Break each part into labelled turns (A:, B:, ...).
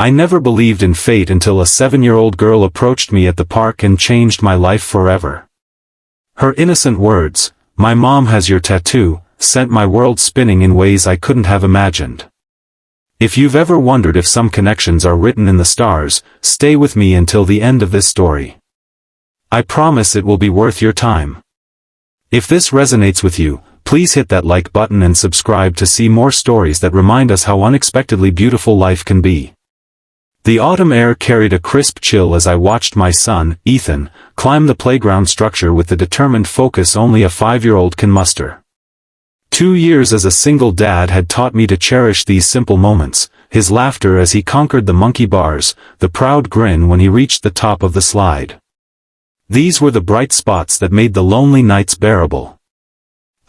A: I never believed in fate until a 7-year-old girl approached me at the park and changed my life forever. Her innocent words, "My mom has your tattoo," sent my world spinning in ways I couldn't have imagined. If you've ever wondered if some connections are written in the stars, stay with me until the end of this story. I promise it will be worth your time. If this resonates with you, please hit that like button and subscribe to see more stories that remind us how unexpectedly beautiful life can be. The autumn air carried a crisp chill as I watched my son, Ethan, climb the playground structure with the determined focus only a 5-year-old can muster. 2 years as a single dad had taught me to cherish these simple moments, his laughter as he conquered the monkey bars, the proud grin when he reached the top of the slide. These were the bright spots that made the lonely nights bearable.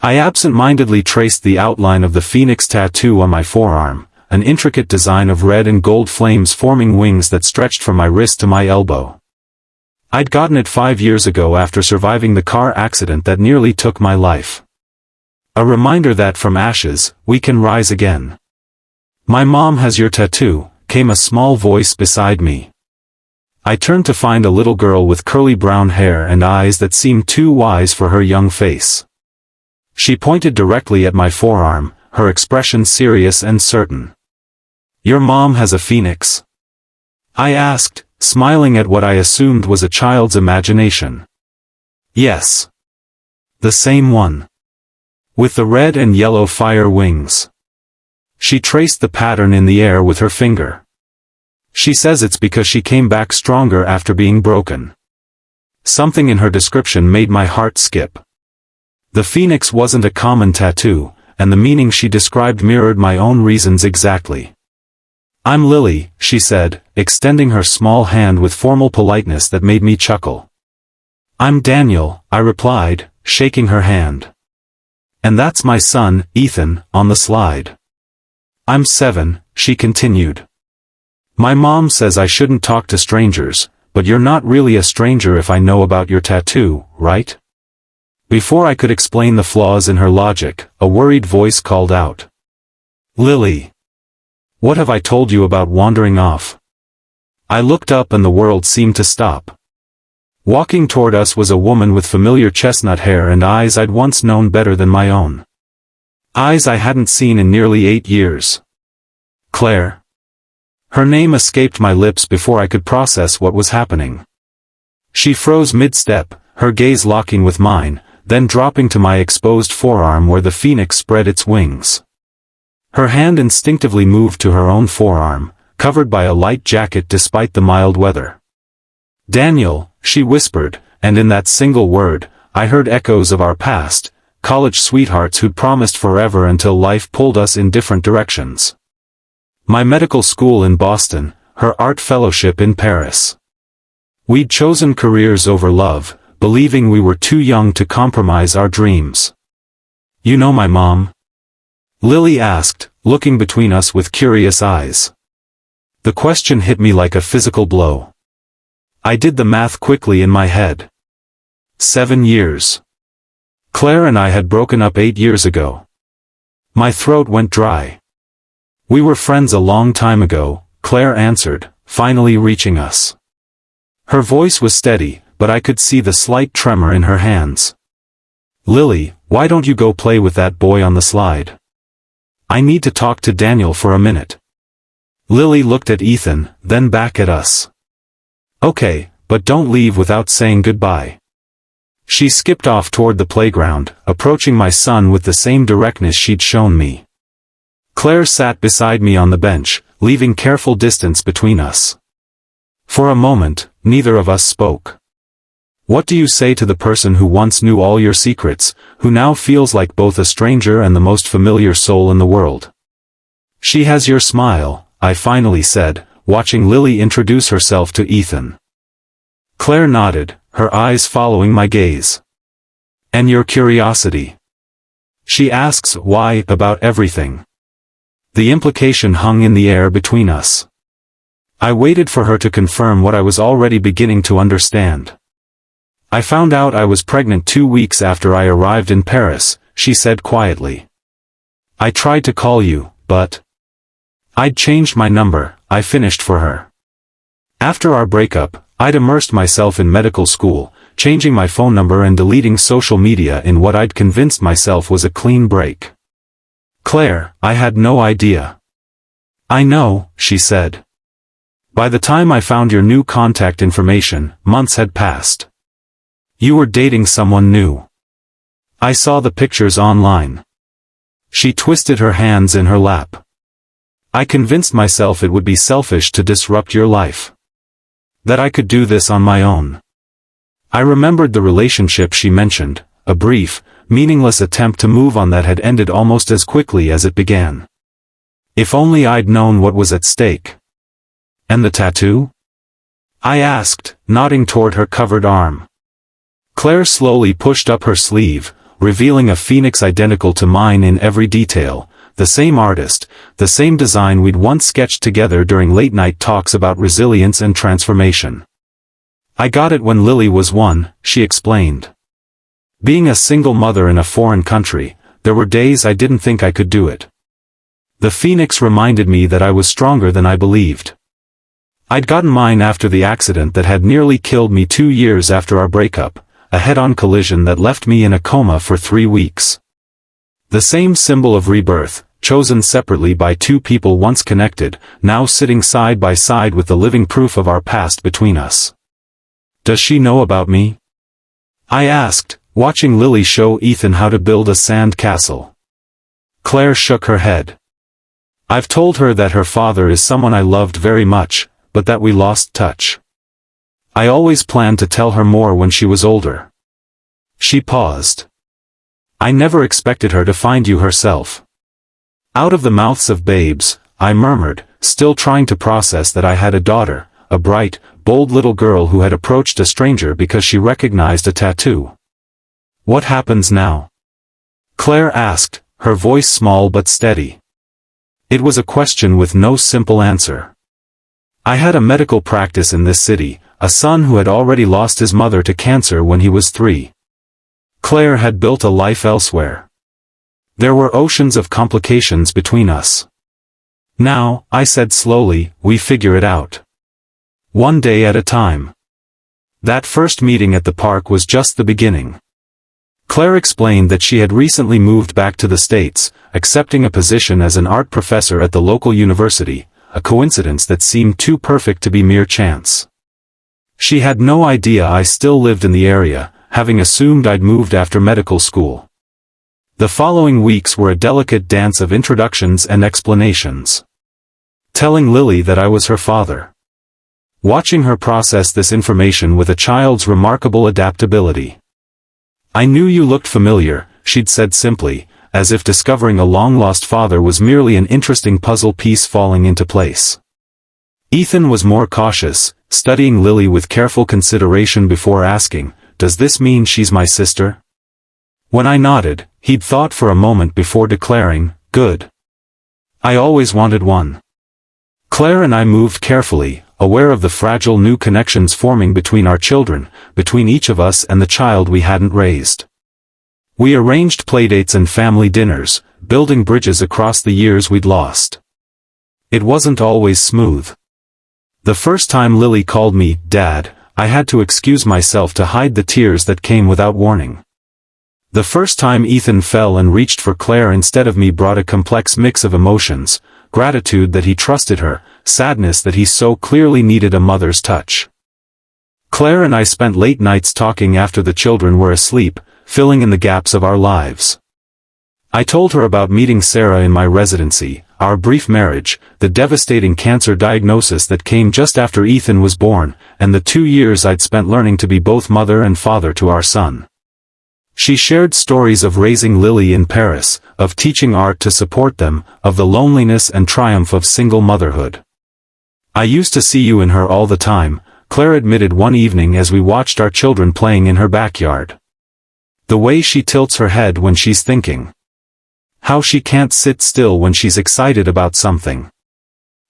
A: I absent-mindedly traced the outline of the phoenix tattoo on my forearm, an intricate design of red and gold flames forming wings that stretched from my wrist to my elbow. I'd gotten it 5 years ago after surviving the car accident that nearly took my life. A reminder that from ashes, we can rise again. "My mom has your tattoo," came a small voice beside me. I turned to find a little girl with curly brown hair and eyes that seemed too wise for her young face. She pointed directly at my forearm, her expression serious and certain. "Your mom has a phoenix?" I asked, smiling at what I assumed was a child's imagination. "Yes. The same one. With the red and yellow fire wings." She traced the pattern in the air with her finger. "She says it's because she came back stronger after being broken." Something in her description made my heart skip. The phoenix wasn't a common tattoo, and the meaning she described mirrored my own reasons exactly. "I'm Lily," she said, extending her small hand with formal politeness that made me chuckle. "I'm Daniel," I replied, shaking her hand. "And that's my son, Ethan, on the slide." "I'm 7, she continued. "My mom says I shouldn't talk to strangers, but you're not really a stranger if I know about your tattoo, right?" Before I could explain the flaws in her logic, a worried voice called out. "Lily! What have I told you about wandering off?" I looked up and the world seemed to stop. Walking toward us was a woman with familiar chestnut hair and eyes I'd once known better than my own. Eyes I hadn't seen in nearly 8 years. Claire. Her name escaped my lips before I could process what was happening. She froze mid-step, her gaze locking with mine, then dropping to my exposed forearm where the phoenix spread its wings. Her hand instinctively moved to her own forearm, covered by a light jacket despite the mild weather. "Daniel," she whispered, and in that single word, I heard echoes of our past, college sweethearts who'd promised forever until life pulled us in different directions. My medical school in Boston, her art fellowship in Paris. We'd chosen careers over love, believing we were too young to compromise our dreams. "You know my mom?" Lily asked, looking between us with curious eyes. The question hit me like a physical blow. I did the math quickly in my head. 7 years. Claire and I had broken up 8 years ago. My throat went dry. "We were friends a long time ago," Claire answered, finally reaching us. Her voice was steady, but I could see the slight tremor in her hands. "Lily, why don't you go play with that boy on the slide? I need to talk to Daniel for a minute." Lily looked at Ethan, then back at us. "Okay, but don't leave without saying goodbye." She skipped off toward the playground, approaching my son with the same directness she'd shown me. Claire sat beside me on the bench, leaving careful distance between us. For a moment, neither of us spoke. What do you say to the person who once knew all your secrets, who now feels like both a stranger and the most familiar soul in the world? She has your smile, I finally said, watching Lily introduce herself to Ethan. Claire nodded, her eyes following my gaze. And your curiosity. She asks why about everything. The implication hung in the air between us. I waited for her to confirm what I was already beginning to understand. I found out I was pregnant 2 weeks after I arrived in Paris, she said quietly. I tried to call you, but I'd changed my number, I finished for her. After our breakup, I'd immersed myself in medical school, changing my phone number and deleting social media in what I'd convinced myself was a clean break. Claire, I had no idea. I know, she said. By the time I found your new contact information, months had passed. You were dating someone new. I saw the pictures online. She twisted her hands in her lap. I convinced myself it would be selfish to disrupt your life. That I could do this on my own. I remembered the relationship she mentioned, a brief, meaningless attempt to move on that had ended almost as quickly as it began. If only I'd known what was at stake. And the tattoo? I asked, nodding toward her covered arm. Claire slowly pushed up her sleeve, revealing a phoenix identical to mine in every detail, the same artist, the same design we'd once sketched together during late-night talks about resilience and transformation. I got it when Lily was 1, she explained. Being a single mother in a foreign country, there were days I didn't think I could do it. The phoenix reminded me that I was stronger than I believed. I'd gotten mine after the accident that had nearly killed me 2 years after our breakup, a head-on collision that left me in a coma for 3 weeks. The same symbol of rebirth, chosen separately by 2 people once connected, now sitting side by side with the living proof of our past between us. Does she know about me? I asked, watching Lily show Ethan how to build a sand castle. Claire shook her head. I've told her that her father is someone I loved very much, but that we lost touch. I always planned to tell her more when she was older. She paused. I never expected her to find you herself. Out of the mouths of babes, I murmured, still trying to process that I had a daughter, a bright, bold little girl who had approached a stranger because she recognized a tattoo. What happens now? Claire asked, her voice small but steady. It was a question with no simple answer. I had a medical practice in this city, a son who had already lost his mother to cancer when he was 3. Claire had built a life elsewhere. There were oceans of complications between us. Now, I said slowly, we figure it out. One day at a time. That first meeting at the park was just the beginning. Claire explained that she had recently moved back to the States, accepting a position as an art professor at the local university, a coincidence that seemed too perfect to be mere chance. She had no idea I still lived in the area, having assumed I'd moved after medical school. The following weeks were a delicate dance of introductions and explanations. Telling Lily that I was her father. Watching her process this information with a child's remarkable adaptability. I knew you looked familiar, she'd said simply, as if discovering a long-lost father was merely an interesting puzzle piece falling into place. Ethan was more cautious, studying Lily with careful consideration before asking, does this mean she's my sister? When I nodded, he'd thought for a moment before declaring, good. I always wanted one. Claire and I moved carefully, aware of the fragile new connections forming between our children, between each of us and the child we hadn't raised. We arranged playdates and family dinners, building bridges across the years we'd lost. It wasn't always smooth. The first time Lily called me Dad, I had to excuse myself to hide the tears that came without warning. The first time Ethan fell and reached for Claire instead of me brought a complex mix of emotions, gratitude that he trusted her, sadness that he so clearly needed a mother's touch. Claire and I spent late nights talking after the children were asleep, filling in the gaps of our lives. I told her about meeting Sarah in my residency, our brief marriage, the devastating cancer diagnosis that came just after Ethan was born, and the 2 years I'd spent learning to be both mother and father to our son. She shared stories of raising Lily in Paris, of teaching art to support them, of the loneliness and triumph of single motherhood. I used to see you in her all the time, Claire admitted one evening as we watched our children playing in her backyard. The way she tilts her head when she's thinking. How she can't sit still when she's excited about something.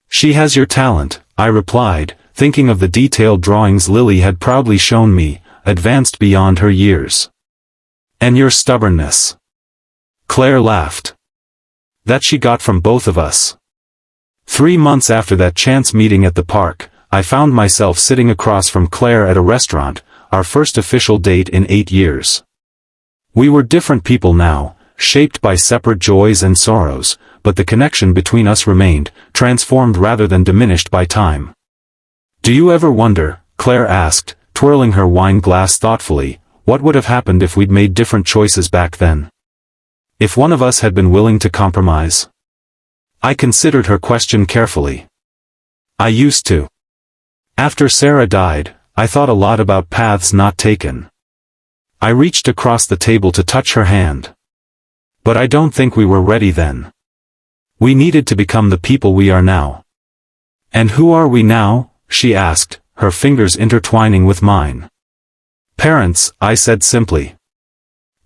A: She has your talent, I replied, thinking of the detailed drawings Lily had proudly shown me, advanced beyond her years. And your stubbornness. Claire laughed. That she got from both of us. 3 months after that chance meeting at the park, I found myself sitting across from Claire at a restaurant, our first official date in 8 years. We were different people now, shaped by separate joys and sorrows, but the connection between us remained, transformed rather than diminished by time. "Do you ever wonder," Claire asked, twirling her wine glass thoughtfully, "what would have happened if we'd made different choices back then? If one of us had been willing to compromise?" I considered her question carefully. I used to. After Sarah died, I thought a lot about paths not taken. I reached across the table to touch her hand. But I don't think we were ready then. We needed to become the people we are now. "And who are we now?" she asked, her fingers intertwining with mine. "Parents," I said simply.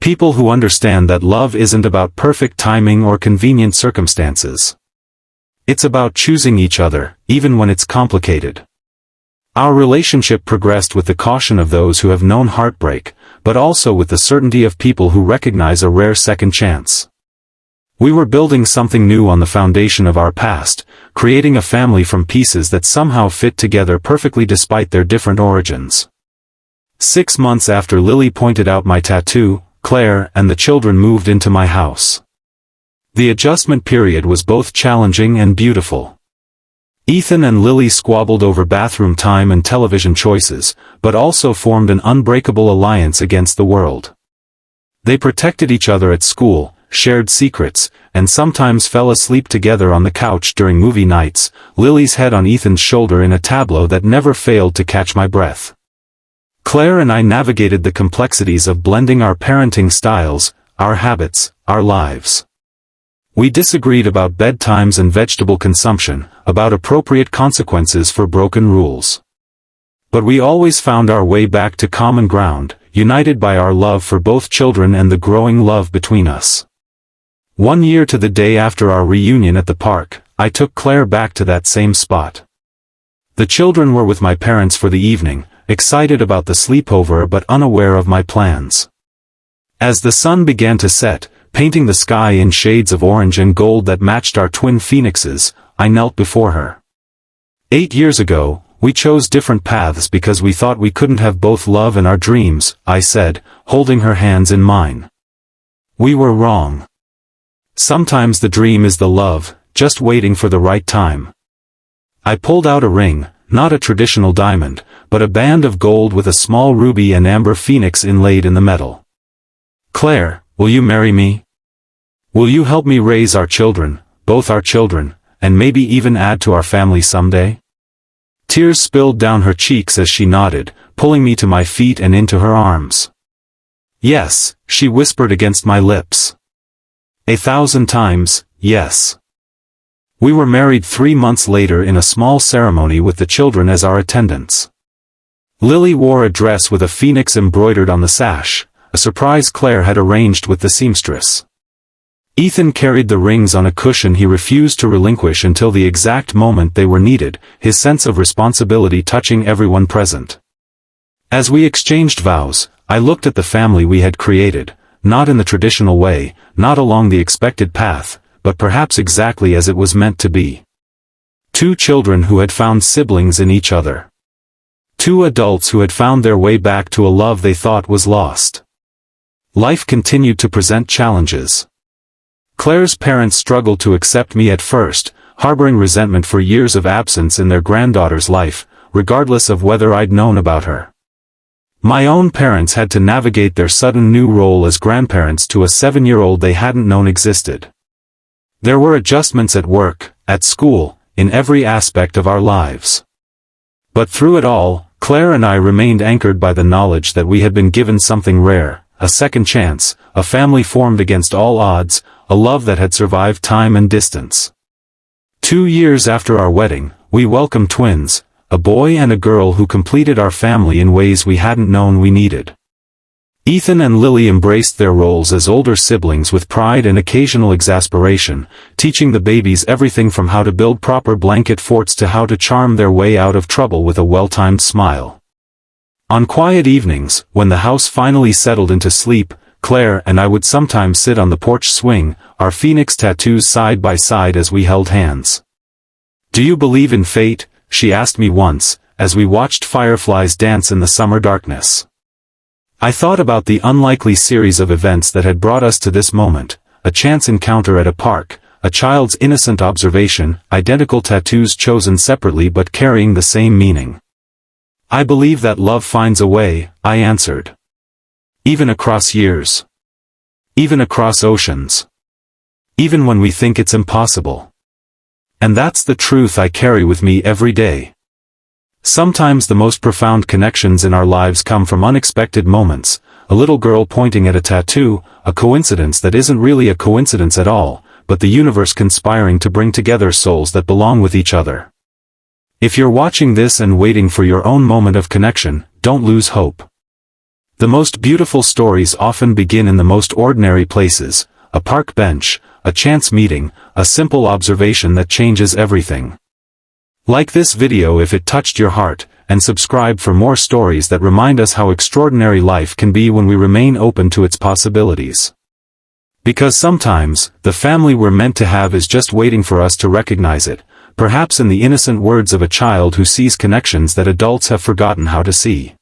A: "People who understand that love isn't about perfect timing or convenient circumstances. It's about choosing each other, even when it's complicated." Our relationship progressed with the caution of those who have known heartbreak, but also with the certainty of people who recognize a rare second chance. We were building something new on the foundation of our past, creating a family from pieces that somehow fit together perfectly despite their different origins. 6 months after Lily pointed out my tattoo, Claire and the children moved into my house. The adjustment period was both challenging and beautiful. Ethan and Lily squabbled over bathroom time and television choices, but also formed an unbreakable alliance against the world. They protected each other at school, shared secrets, and sometimes fell asleep together on the couch during movie nights, Lily's head on Ethan's shoulder in a tableau that never failed to catch my breath. Claire and I navigated the complexities of blending our parenting styles, our habits, our lives. We disagreed about bedtimes and vegetable consumption, about appropriate consequences for broken rules. But we always found our way back to common ground, united by our love for both children and the growing love between us. 1 year to the day after our reunion at the park, I took Claire back to that same spot. The children were with my parents for the evening, excited about the sleepover but unaware of my plans. As the sun began to set, painting the sky in shades of orange and gold that matched our twin phoenixes, I knelt before her. 8 years ago, we chose different paths because we thought we couldn't have both love and our dreams, I said, holding her hands in mine. We were wrong. Sometimes the dream is the love, just waiting for the right time. I pulled out a ring, not a traditional diamond, but a band of gold with a small ruby and amber phoenix inlaid in the metal. "Claire, will you marry me? Will you help me raise our children, both our children, and maybe even add to our family someday?" Tears spilled down her cheeks as she nodded, pulling me to my feet and into her arms. "Yes," she whispered against my lips. 1,000 times, yes. We were married 3 months later in a small ceremony with the children as our attendants. Lily wore a dress with a phoenix embroidered on the sash, a surprise Claire had arranged with the seamstress. Ethan carried the rings on a cushion he refused to relinquish until the exact moment they were needed, his sense of responsibility touching everyone present. As we exchanged vows, I looked at the family we had created, not in the traditional way, not along the expected path, but perhaps exactly as it was meant to be. 2 children who had found siblings in each other. 2 adults who had found their way back to a love they thought was lost. Life continued to present challenges. Claire's parents struggled to accept me at first, harboring resentment for years of absence in their granddaughter's life, regardless of whether I'd known about her. My own parents had to navigate their sudden new role as grandparents to a 7-year-old they hadn't known existed. There were adjustments at work, at school, in every aspect of our lives. But through it all, Claire and I remained anchored by the knowledge that we had been given something rare, a second chance, a family formed against all odds, a love that had survived time and distance. 2 years after our wedding, we welcomed twins, a boy and a girl who completed our family in ways we hadn't known we needed. Ethan and Lily embraced their roles as older siblings with pride and occasional exasperation, teaching the babies everything from how to build proper blanket forts to how to charm their way out of trouble with a well-timed smile. On quiet evenings, when the house finally settled into sleep, Claire and I would sometimes sit on the porch swing, our phoenix tattoos side by side as we held hands. "Do you believe in fate?" she asked me once, as we watched fireflies dance in the summer darkness. I thought about the unlikely series of events that had brought us to this moment: a chance encounter at a park, a child's innocent observation, identical tattoos chosen separately but carrying the same meaning. "I believe that love finds a way," I answered. "Even across years. Even across oceans. Even when we think it's impossible." And that's the truth I carry with me every day. Sometimes the most profound connections in our lives come from unexpected moments: a little girl pointing at a tattoo, a coincidence that isn't really a coincidence at all, but the universe conspiring to bring together souls that belong with each other. If you're watching this and waiting for your own moment of connection, don't lose hope. The most beautiful stories often begin in the most ordinary places: a park bench, a chance meeting, a simple observation that changes everything. Like this video if it touched your heart, and subscribe for more stories that remind us how extraordinary life can be when we remain open to its possibilities. Because sometimes, the family we're meant to have is just waiting for us to recognize it, perhaps in the innocent words of a child who sees connections that adults have forgotten how to see.